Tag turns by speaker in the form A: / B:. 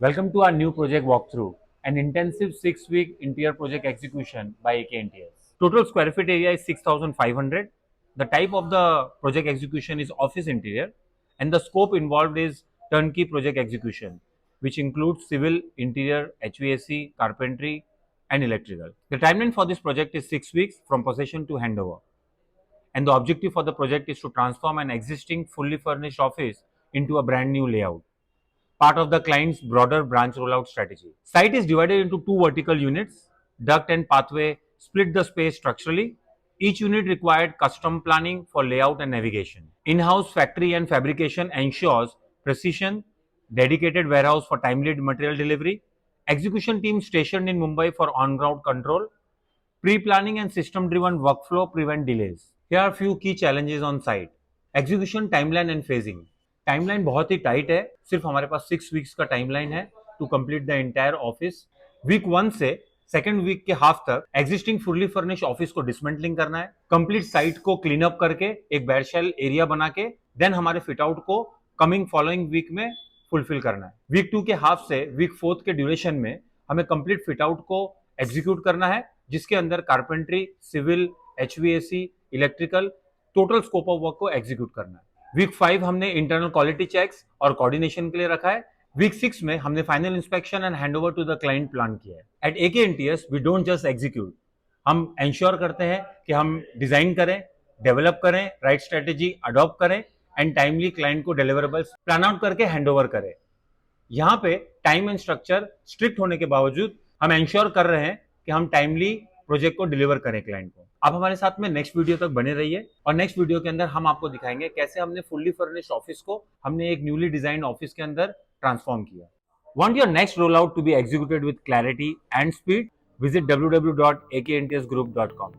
A: Welcome to our new project walkthrough, an intensive 6-week interior project execution by AKNTS. Total square feet area is 6,500. The type of the project execution is office interior, and the scope involved is turnkey project execution, which includes civil, interior, HVAC, carpentry, and electrical. The timeline for this project is 6 weeks from possession to handover, and the objective for the project is to transform an existing fully furnished office into a brand new layout, part of the client's broader branch rollout strategy. Site is divided into two vertical units. Duct and pathway split the space structurally. Each unit required custom planning for layout and navigation. In-house factory and fabrication ensures precision, dedicated warehouse for timely material delivery, execution team stationed in Mumbai for on-ground control, pre-planning and system-driven workflow prevent delays. Here are few key challenges on site. Execution timeline and phasing. Timeline बहुत ही tight है, सिर्फ हमारे पास 6 weeks का timeline है to complete the entire office. Week 1 से second week के हाफ तक एग्जिस्टिंग फुल्ली फर्निश ऑफिस को डिसमेंटलिंग करना है, कंप्लीट साइट को क्लीन अप करके एक बैरशेल एरिया बना के देन हमारे फिट आउट को कमिंग फॉलोइंग वीक में फुलफिल करना है। वीक 2 के हाफ से वीक 4 के ड्यूरेशन में हमें कंप्लीट फिट आउट को एग्जीक्यूट करना है, जिसके अंदर carpentry, civil, HVAC, electrical total scope of work को एग्जीक्यूट करना है। वीक 5 हमने इंटरनल क्वालिटी चेक्स और कोऑर्डिनेशन के लिए रखा है। वीक 6 में हमने final inspection and handover to the client plan किया है। At AKNTS we don't just execute, हम एंश्योर करते हैं कि हम डिजाइन करें, डेवलप करें, राइट स्ट्रेटेजी अडॉप्ट करें एंड टाइमली क्लाइंट को डिलीवरेबल्स प्लान आउट करके हैंडओवर करें। यहाँ पे टाइम एंड स्ट्रक्चर स्ट्रिक्ट होने के बावजूद हम एंश्योर कर रहे हैं कि हम टाइमली प्रोजेक्ट को डिलीवर करें क्लाइंट को। आप हमारे साथ में नेक्स्ट वीडियो तक बने रहिए और नेक्स्ट वीडियो के अंदर हम आपको दिखाएंगे कैसे हमने फुल्ली फर्निश्ड ऑफिस को हमने एक न्यूली डिजाइन ऑफिस के अंदर ट्रांसफॉर्म किया। Want your next rollout to be executed with clarity and speed? Visit www.akntsgroup.com.